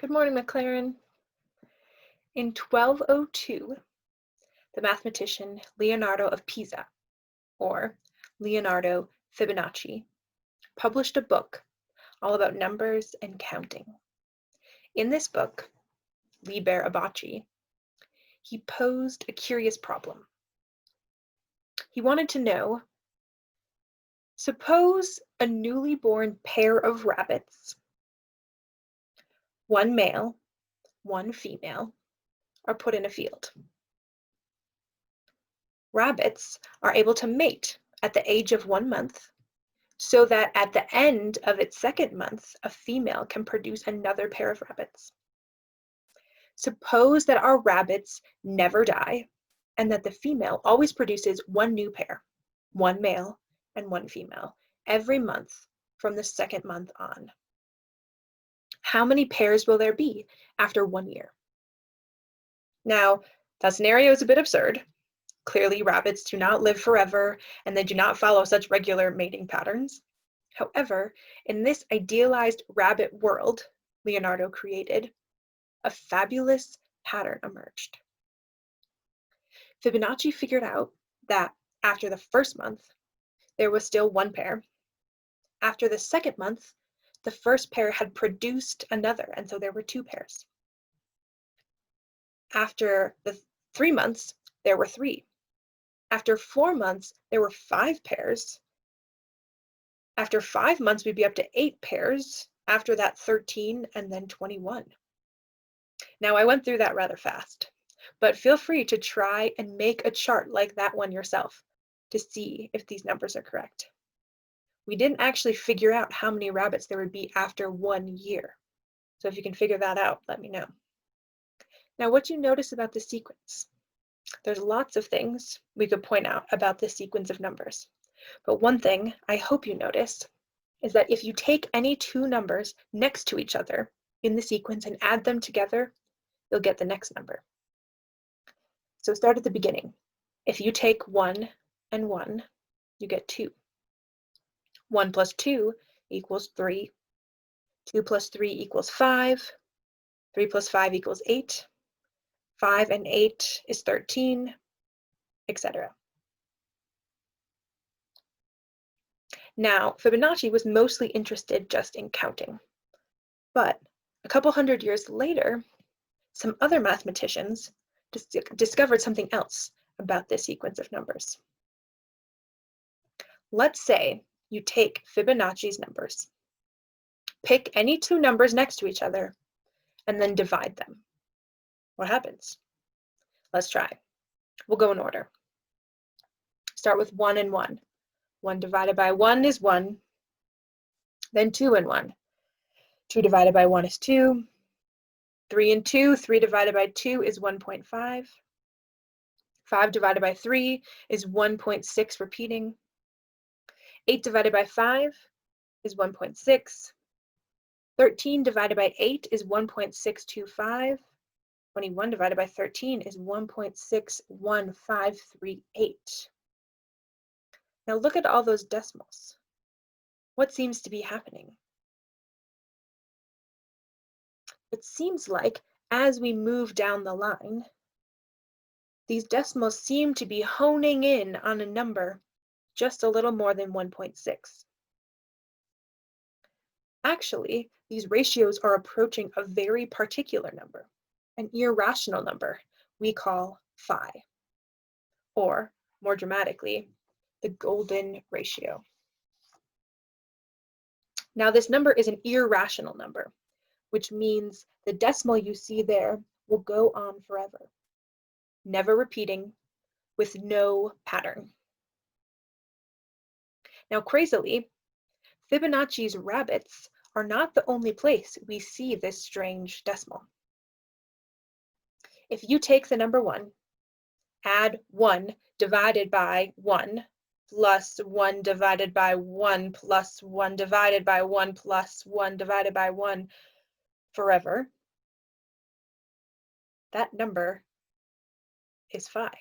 Good morning, MacLaren. In 1202, the mathematician Leonardo of Pisa, or Leonardo Fibonacci, published a book all about numbers and counting. In this book, Liber Abaci, he posed a curious problem. He wanted to know, suppose a newly born pair of rabbits, one male, one female, are put in a field. Rabbits are able to mate at the age of 1 month, so that at the end of its second month, a female can produce another pair of rabbits. Suppose that our rabbits never die, and that the female always produces one new pair, one male and one female, every month from the second month on. How many pairs will there be after 1 year? Now, that scenario is a bit absurd. Clearly, rabbits do not live forever, and they do not follow such regular mating patterns. However, in this idealized rabbit world Leonardo created, a fabulous pattern emerged. Fibonacci figured out that after the first month, there was still one pair. After the second month, the first pair had produced another, and so there were two pairs. After the 3 months, there were three. After 4 months, there were 5 pairs. After 5 months, we'd be up to 8 pairs. After that, 13, and then 21. Now, I went through that rather fast, but feel free to try and make a chart like that one yourself to see if these numbers are correct. We didn't actually figure out how many rabbits there would be after 1 year. So if you can figure that out, let me know. Now, what do you notice about the sequence? There's lots of things we could point out about this sequence of numbers. But one thing I hope you notice is that if you take any two numbers next to each other in the sequence and add them together, you'll get the next number. So start at the beginning. If you take 1 and 1, you get 2. 1 plus 2 equals 3. 2 plus 3 equals 5. 3 plus 5 equals 8. 5 and 8 is 13, etc. Now, Fibonacci was mostly interested just in counting. But a couple hundred years later, some other mathematicians discovered something else about this sequence of numbers. Let's say you take Fibonacci's numbers, pick any two numbers next to each other, and then divide them. What happens? Let's try. We'll go in order. Start with 1 and 1. 1 divided by 1 is 1. Then 2 and 1. 2 divided by 1 is 2. 3 and 2, 3 divided by 2 is 1.5. 5 divided by 3 is 1.6 repeating. 8 divided by 5 is 1.6. 13 divided by 8 is 1.625. 21 divided by 13 is 1.61538. Now look at all those decimals. What seems to be happening? It seems like as we move down the line, these decimals seem to be honing in on a number just a little more than 1.6. Actually, these ratios are approaching a very particular number, an irrational number we call phi, or more dramatically, the golden ratio. Now, this number is an irrational number, which means the decimal you see there will go on forever, never repeating, with no pattern. Now, crazily, Fibonacci's rabbits are not the only place we see this strange decimal. If you take the number 1, add 1 divided by 1, plus 1 divided by 1, plus 1 divided by 1, plus 1 divided by 1 forever, that number is phi.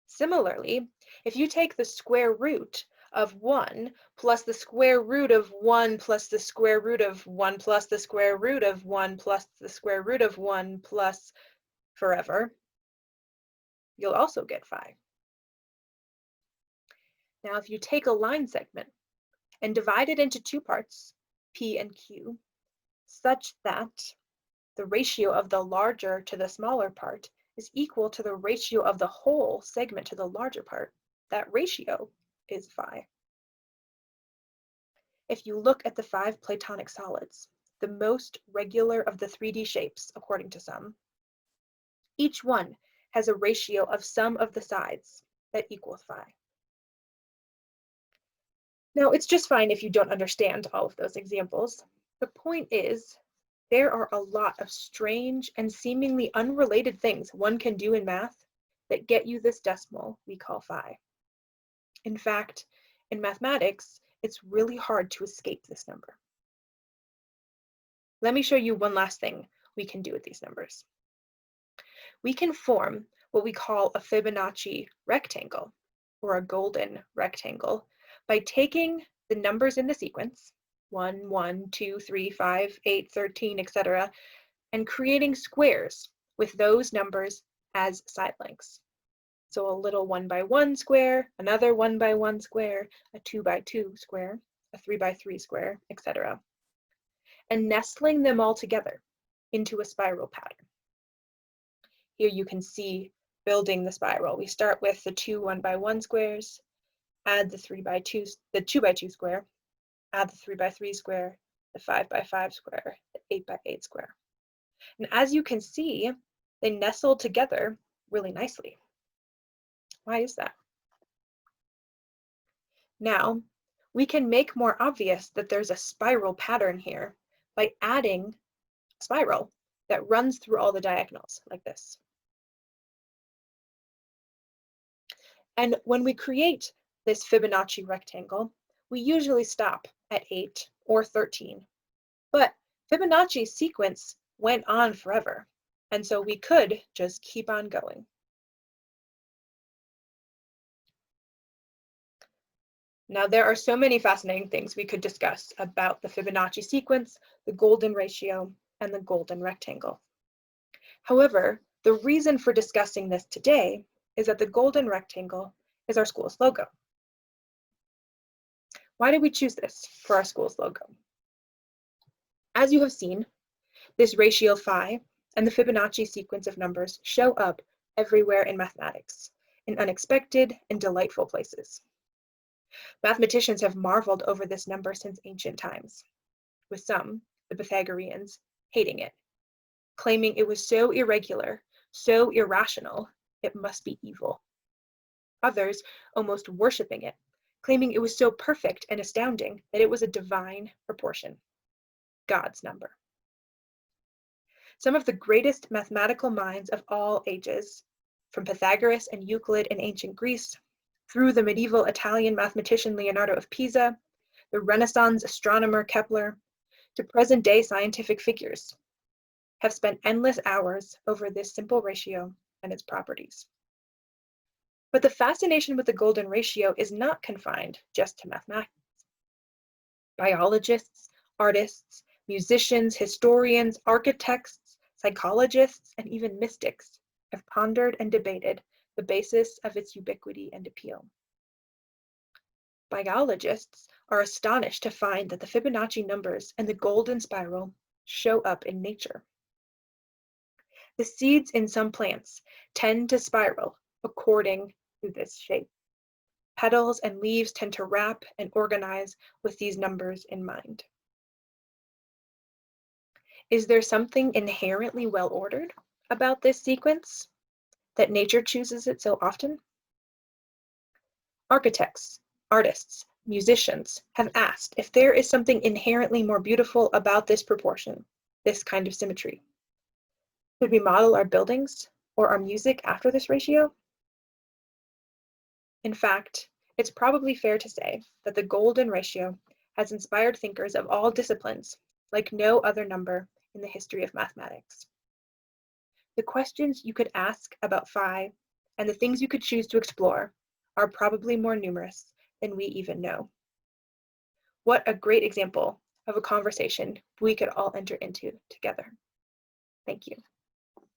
Similarly, if you take the square root of 1 plus the square root of 1 plus the square root of 1 plus the square root of 1 plus the square root of 1 plus forever, you'll also get phi. Now, if you take a line segment and divide it into two parts, P and Q, such that the ratio of the larger to the smaller part is equal to the ratio of the whole segment to the larger part, that ratio is phi. If you look at the 5 Platonic solids, the most regular of the 3D shapes, according to some, each one has a ratio of sum of the sides that equals phi. Now, it's just fine if you don't understand all of those examples. The point is, there are a lot of strange and seemingly unrelated things one can do in math that get you this decimal we call phi. In fact, in mathematics, it's really hard to escape this number. Let me show you one last thing we can do with these numbers. We can form what we call a Fibonacci rectangle, or a golden rectangle, by taking the numbers in the sequence, 1, 1, 2, 3, 5, 8, 13, etc., and creating squares with those numbers as side lengths. So a little 1 by 1 square, another 1 by 1 square, a 2 by 2 square, a 3 by 3 square, etc., and nestling them all together into a spiral pattern. Here you can see building the spiral. We start with the 2 1 by 1 squares, add the 2 by 2 square, add the 3 by 3 square, the 5 by 5 square, the 8 by 8 square. And as you can see, they nestle together really nicely. Why is that? Now, we can make more obvious that there's a spiral pattern here by adding a spiral that runs through all the diagonals like this. And when we create this Fibonacci rectangle, we usually stop at 8 or 13. But Fibonacci sequence went on forever, and so we could just keep on going. Now, there are so many fascinating things we could discuss about the Fibonacci sequence, the golden ratio, and the golden rectangle. However, the reason for discussing this today is that the golden rectangle is our school's logo. Why did we choose this for our school's logo? As you have seen, this ratio phi and the Fibonacci sequence of numbers show up everywhere in mathematics, in unexpected and delightful places. Mathematicians have marveled over this number since ancient times, with some, the Pythagoreans, hating it, claiming it was so irregular, so irrational, it must be evil. Others almost worshiping it, claiming it was so perfect and astounding that it was a divine proportion, God's number. Some of the greatest mathematical minds of all ages, from Pythagoras and Euclid in ancient Greece, through the medieval Italian mathematician Leonardo of Pisa, the Renaissance astronomer Kepler, to present-day scientific figures, have spent endless hours over this simple ratio and its properties. But the fascination with the golden ratio is not confined just to mathematics. Biologists, artists, musicians, historians, architects, psychologists, and even mystics have pondered and debated the basis of its ubiquity and appeal. Biologists are astonished to find that the Fibonacci numbers and the golden spiral show up in nature. The seeds in some plants tend to spiral according to this shape. Petals and leaves tend to wrap and organize with these numbers in mind. Is there something inherently well-ordered about this sequence, that nature chooses it so often? Architects, artists, musicians have asked if there is something inherently more beautiful about this proportion, this kind of symmetry. Should we model our buildings or our music after this ratio? In fact, it's probably fair to say that the golden ratio has inspired thinkers of all disciplines like no other number in the history of mathematics. The questions you could ask about phi and the things you could choose to explore are probably more numerous than we even know. What a great example of a conversation we could all enter into together. Thank you.